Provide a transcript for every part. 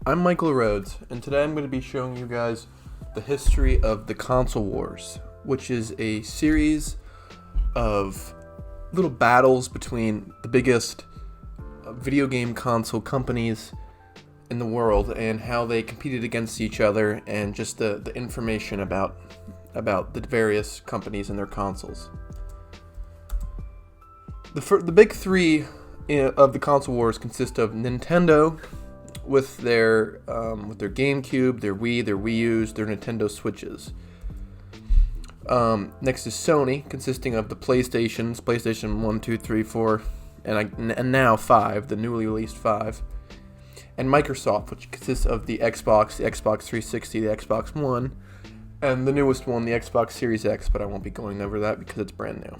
I'm Michael Rhodes, and today I'm going to be showing you guys the history of the Console Wars, which is a series of little battles between the biggest video game console companies in the world and how they competed against each other and just the information about the various companies and their consoles. The big three of the Console Wars consist of Nintendo, with their GameCube, their Wii, their Wii U's, their Nintendo Switches. Next is Sony, consisting of the PlayStation 1, 2, 3, 4, and now 5, the newly released 5. And Microsoft, which consists of the Xbox 360, the Xbox One, and the newest one, the Xbox Series X, but I won't be going over that because it's brand new.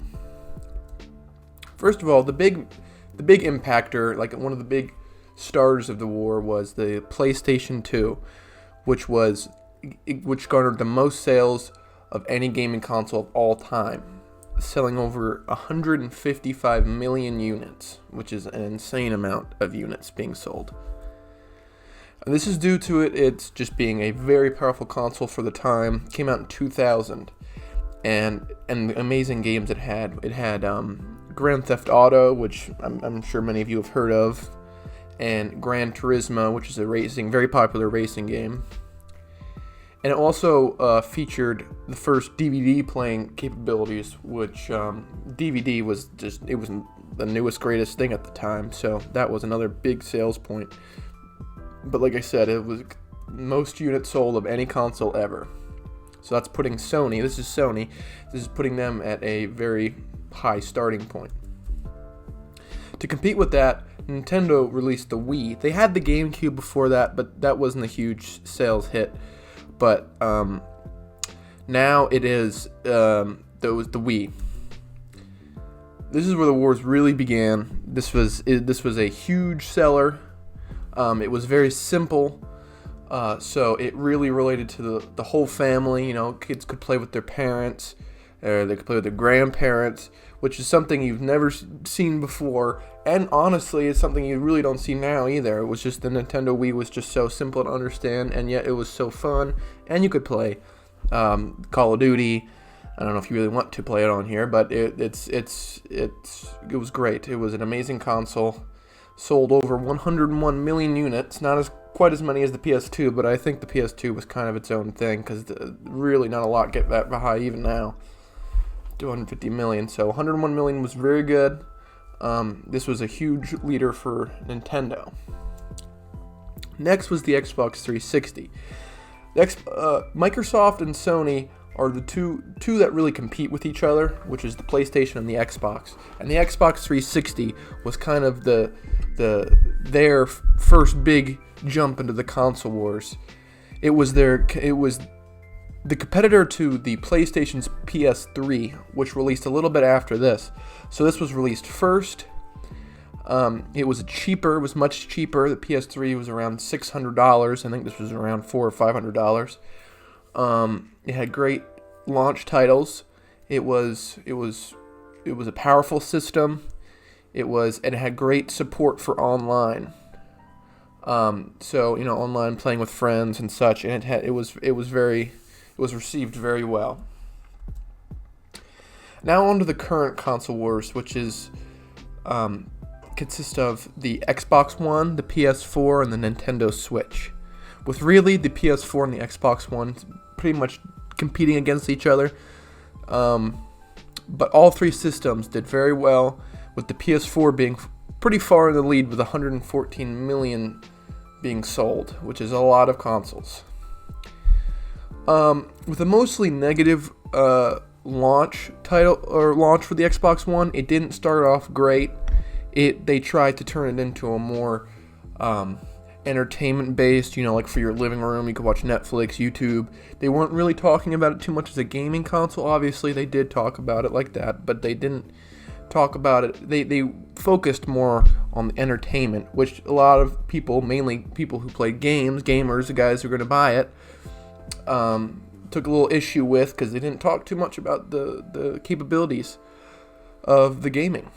First of all, the big impactor, like one of the big stars of the war, was the PlayStation 2, which garnered the most sales of any gaming console of all time, selling over 155 million units, which is an insane amount of units being sold. And this is due to it's just being a very powerful console for the time. It came out in 2000, and the amazing games it had. It had Grand Theft Auto, which I'm sure many of you have heard of, and Gran Turismo, which is a very popular racing game. And it also featured the first DVD playing capabilities, which DVD was the newest, greatest thing at the time, so that was another big sales point. But like I said, it was most units sold of any console ever. So that's putting Sony, this is putting them at a very high starting point. To compete with that, Nintendo released the Wii. They had the GameCube before that, but that wasn't a huge sales hit. But now it is the Wii. This is where the wars really began. This was a huge seller. It was very simple, so it really related to the whole family. You know, kids could play with their parents, or they could play with their grandparents, which is something you've never seen before, and honestly, it's something you really don't see now either. It was just the Nintendo Wii was just so simple to understand, and yet it was so fun, and you could play Call of Duty. I don't know if you really want to play it on here, but it was great. It was an amazing console. Sold over 101 million units, quite as many as the PS2, but I think the PS2 was kind of its own thing, because really not a lot get that high even now. 250 million, so 101 million was very good. This was a huge leader for Nintendo. Next was the Xbox 360. Microsoft and Sony are the two that really compete with each other, which is the PlayStation and the Xbox. And the Xbox 360 was kind of their first big jump into the console wars. It was the competitor to the PlayStation's PS3, which released a little bit after this. So this was released first. It was much cheaper. The PS3 was around $600. I think this was around $400 or $500. It had great launch titles. It was a powerful system. It had great support for online. So online playing with friends and such, and it was received very well. Now on to the current console wars, which consists of the Xbox One, the PS4, and the Nintendo Switch, with really the PS4 and the Xbox One pretty much competing against each other. But all three systems did very well, with the PS4 being pretty far in the lead with 114 million being sold, which is a lot of consoles. With a mostly negative launch for the Xbox One, it didn't start off great. They tried to turn it into a more entertainment-based, like for your living room, you could watch Netflix, YouTube. They weren't really talking about it too much as a gaming console. Obviously, they did talk about it like that, but they didn't talk about it. They focused more on the entertainment, which a lot of people, mainly people who play gamers, the guys who are going to buy it, took a little issue with, because they didn't talk too much about the capabilities of the gaming.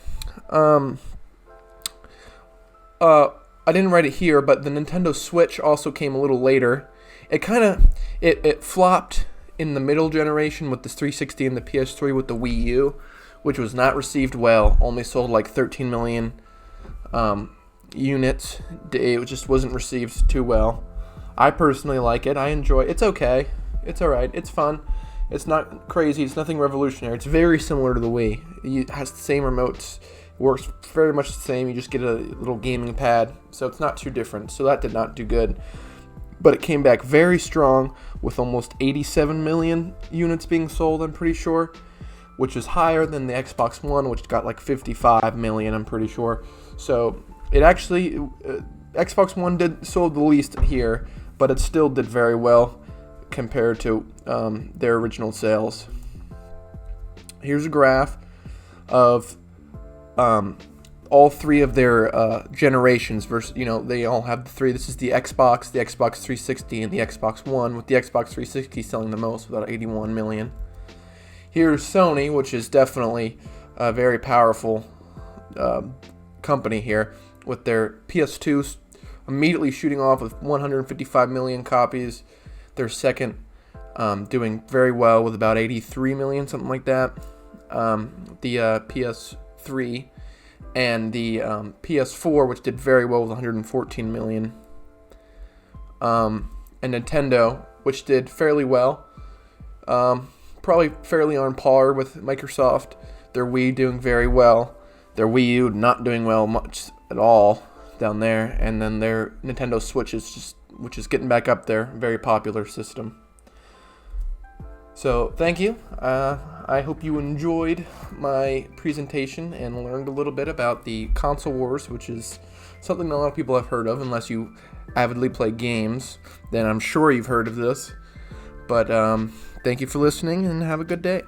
I didn't write it here, but the Nintendo Switch also came a little later. It flopped in the middle generation with the 360 and the PS3 with the Wii U, which was not received well. Only sold like 13 million units. It just wasn't received too well. I personally like it. I enjoy it. It's okay. It's alright. It's fun. It's not crazy. It's nothing revolutionary. It's very similar to the Wii. It has the same remotes. It works very much the same. You just get a little gaming pad. So it's not too different. So that did not do good. But it came back very strong with almost 87 million units being sold, I'm pretty sure, which is higher than the Xbox One, which got like 55 million, I'm pretty sure. So it actually, Xbox One sold the least here, but it still did very well compared to their original sales. Here's a graph of all three of their generations versus, they all have the three. This is the Xbox 360, and the Xbox One, with the Xbox 360 selling the most with about 81 million. Here's Sony, which is definitely a very powerful company here, with their PS2 immediately shooting off with 155 million copies. Their second doing very well with about 83 million, something like that. The PS3 and the PS4, which did very well with 114 million. And Nintendo, which did fairly well. Probably fairly on par with Microsoft. Their Wii doing very well. Their Wii U not doing well much at all down there. And then their Nintendo Switch which is getting back up there. Very popular system. So, thank you. I hope you enjoyed my presentation and learned a little bit about the console wars, which is something a lot of people have heard of. Unless you avidly play games, then I'm sure you've heard of this. But thank you for listening, and have a good day.